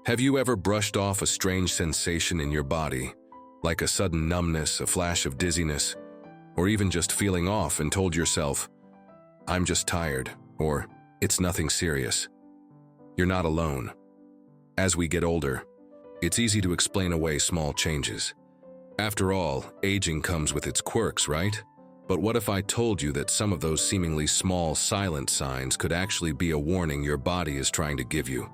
Have you ever brushed off a strange sensation in your body, like a sudden numbness, a flash of dizziness, or even just feeling off and told yourself, "I'm just tired," or "It's nothing serious"? You're not alone. As we get older, it's easy to explain away small changes. After all, aging comes with its quirks, right? But what if I told you that some of those seemingly small, silent signs could actually be a warning your body is trying to give you?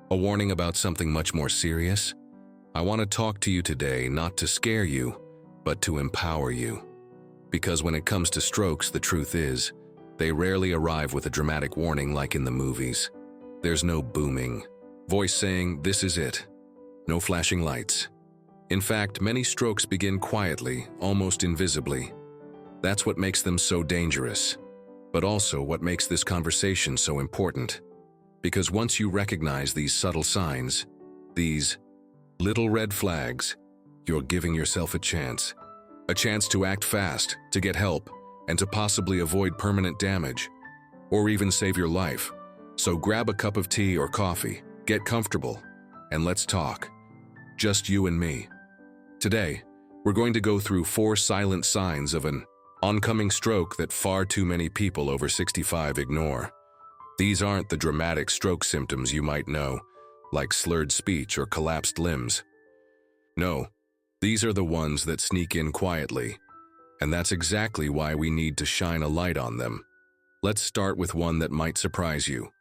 A warning about something much more serious? I want to talk to you today not to scare you, but to empower you. Because when it comes to strokes, the truth is, they rarely arrive with a dramatic warning like in the movies. There's no booming voice saying, "This is it." No flashing lights. In fact, many strokes begin quietly, almost invisibly. That's what makes them so dangerous, but also what makes this conversation so important. Because once you recognize these subtle signs, these little red flags, you're giving yourself a chance to act fast, to get help, and to possibly avoid permanent damage, or even save your life. So grab a cup of tea or coffee, get comfortable, and let's talk. Just you and me. Today, we're going to go through 4 silent signs of an oncoming stroke that far too many people over 65 ignore. These aren't the dramatic stroke symptoms you might know, like slurred speech or collapsed limbs. No, these are the ones that sneak in quietly, and that's exactly why we need to shine a light on them. Let's start with one that might surprise you.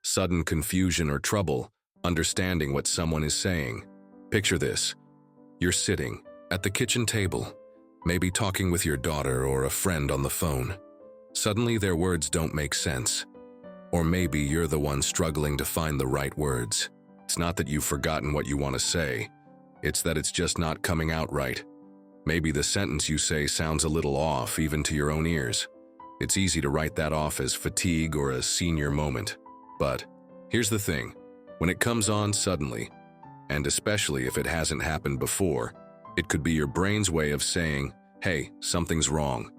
Sudden confusion or trouble understanding what someone is saying. Picture this. You're sitting at the kitchen table, maybe talking with your daughter or a friend on the phone. Suddenly their words don't make sense. Or maybe you're the one struggling to find the right words. It's not that you've forgotten what you want to say. It's that it's just not coming out right. Maybe the sentence you say sounds a little off, even to your own ears. It's easy to write that off as fatigue or a senior moment. But here's the thing. When it comes on suddenly, and especially if it hasn't happened before, it could be your brain's way of saying, "Hey, something's wrong."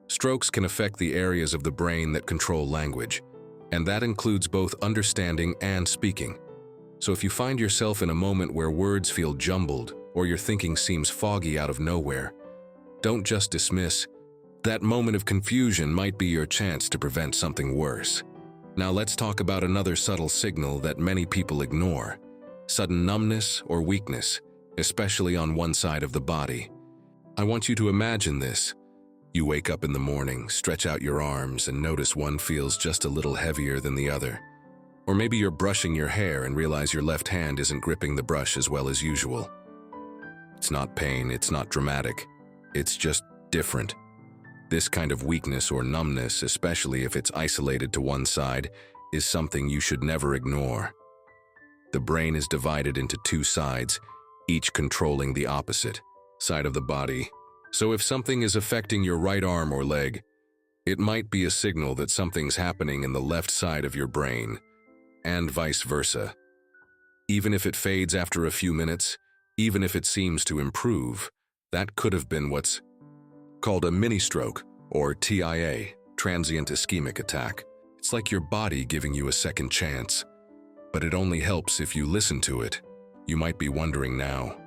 Strokes can affect the areas of the brain that control language, and that includes both understanding and speaking. So if you find yourself in a moment where words feel jumbled or your thinking seems foggy out of nowhere, don't just dismiss. That moment of confusion might be your chance to prevent something worse. Now let's talk about another subtle signal that many people ignore: sudden numbness or weakness, especially on one side of the body. I want you to imagine this. You wake up in the morning, stretch out your arms, and notice one feels just a little heavier than the other. Or maybe you're brushing your hair and realize your left hand isn't gripping the brush as well as usual. It's not pain, it's not dramatic. It's just different. This kind of weakness or numbness, especially if it's isolated to one side, is something you should never ignore. The brain is divided into 2 sides, each controlling the opposite side of the body. So if something is affecting your right arm or leg, it might be a signal that something's happening in the left side of your brain, and vice versa. Even if it fades after a few minutes, even if it seems to improve, that could have been what's called a mini-stroke, or TIA, transient ischemic attack. It's like your body giving you a second chance. But it only helps if you listen to it. You might be wondering now,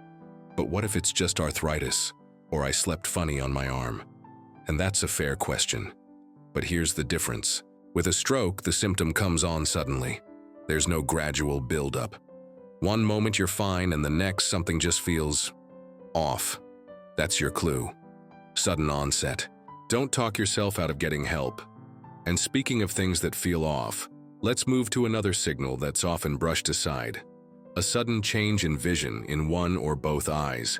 but what if it's just arthritis, or I slept funny on my arm? And that's a fair question. But here's the difference. With a stroke, the symptom comes on suddenly. There's no gradual build-up. One moment you're fine, and the next something just feels off. That's your clue. Sudden onset. Don't talk yourself out of getting help. And speaking of things that feel off, let's move to another signal that's often brushed aside. A sudden change in vision in one or both eyes.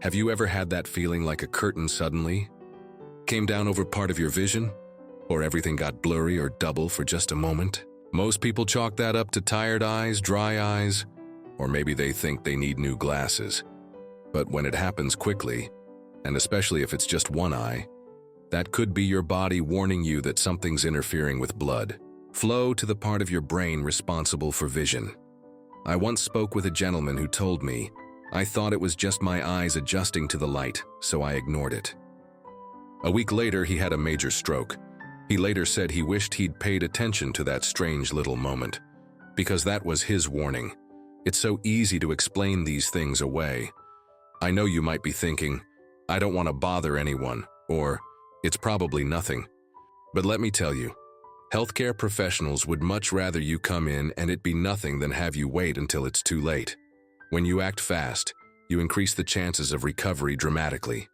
Have you ever had that feeling like a curtain suddenly came down over part of your vision? Or everything got blurry or double for just a moment? Most people chalk that up to tired eyes, dry eyes, or maybe they think they need new glasses. But when it happens quickly, and especially if it's just one eye, that could be your body warning you that something's interfering with blood flow to the part of your brain responsible for vision. I once spoke with a gentleman who told me, "I thought it was just my eyes adjusting to the light, so I ignored it." A week later, he had a major stroke. He later said he wished he'd paid attention to that strange little moment, because that was his warning. It's so easy to explain these things away. I know you might be thinking, I don't want to bother anyone, or it's probably nothing. But let me tell you, healthcare professionals would much rather you come in and it be nothing than have you wait until it's too late. When you act fast, you increase the chances of recovery dramatically.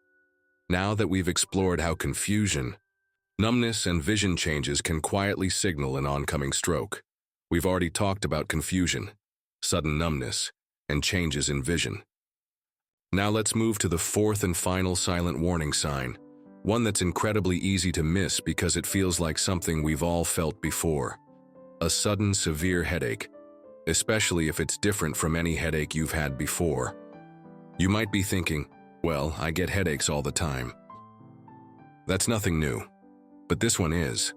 Now that we've explored how confusion, numbness, and vision changes can quietly signal an oncoming stroke, we've already talked about confusion, sudden numbness, and changes in vision. Now let's move to the fourth and final silent warning sign, one that's incredibly easy to miss because it feels like something we've all felt before. A sudden severe headache, especially if it's different from any headache you've had before. You might be thinking, well, I get headaches all the time. That's nothing new, but this one is.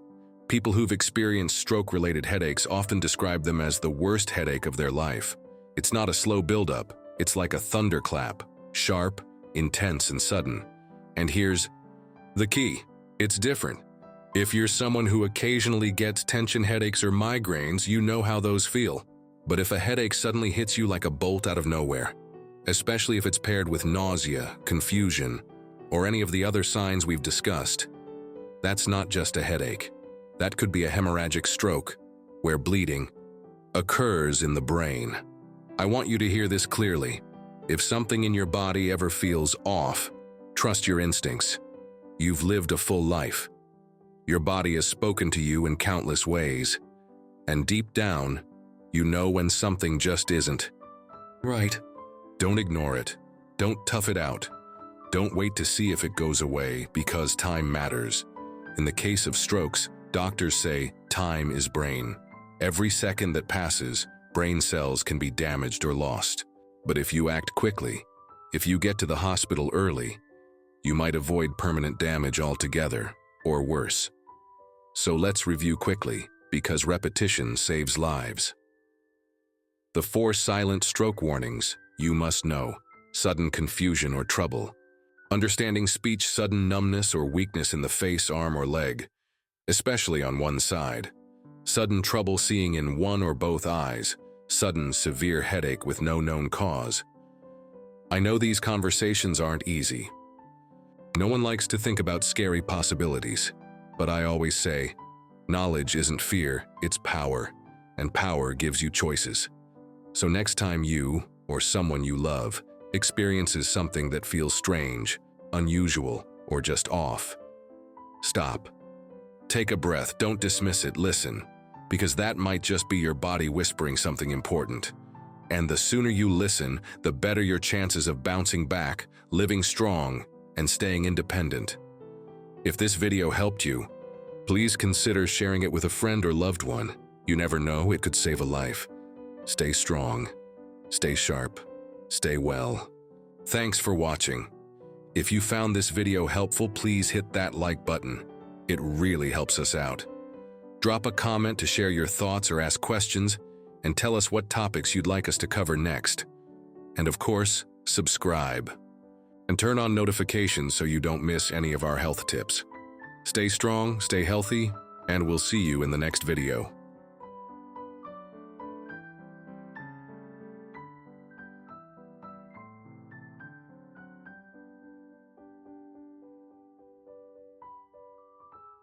People who've experienced stroke-related headaches often describe them as the worst headache of their life. It's not a slow buildup, it's like a thunderclap, sharp, intense, and sudden. And here's the key. It's different. If you're someone who occasionally gets tension headaches or migraines, you know how those feel. But if a headache suddenly hits you like a bolt out of nowhere, especially if it's paired with nausea, confusion, or any of the other signs we've discussed, that's not just a headache. That could be a hemorrhagic stroke, where bleeding occurs in the brain. I want you to hear this clearly. If something in your body ever feels off, trust your instincts. You've lived a full life. Your body has spoken to you in countless ways, and deep down, you know when something just isn't right. Don't ignore it. Don't tough it out. Don't wait to see if it goes away, because time matters. In the case of strokes, doctors say time is brain. Every second that passes, brain cells can be damaged or lost. But if you act quickly, if you get to the hospital early, you might avoid permanent damage altogether, or worse. So let's review quickly, because repetition saves lives. The 4 silent stroke warnings you must know: sudden confusion or trouble, understanding speech, sudden numbness or weakness in the face, arm, or leg, especially on one side, sudden trouble seeing in one or both eyes, sudden severe headache with no known cause. I know these conversations aren't easy. No one likes to think about scary possibilities, but I always say, knowledge isn't fear, it's power, and power gives you choices. So next time you, or someone you love, experiences something that feels strange, unusual, or just off, stop. Take a breath, don't dismiss it, listen, because that might just be your body whispering something important. And the sooner you listen, the better your chances of bouncing back, living strong, and staying independent. If this video helped you, please consider sharing it with a friend or loved one. You never know, it could save a life. Stay strong, stay sharp, stay well. Thanks for watching. If you found this video helpful, please hit that like button. It really helps us out. Drop a comment to share your thoughts or ask questions, and tell us what topics you'd like us to cover next. And of course, subscribe. And turn on notifications so you don't miss any of our health tips. Stay strong, stay healthy, and we'll see you in the next video.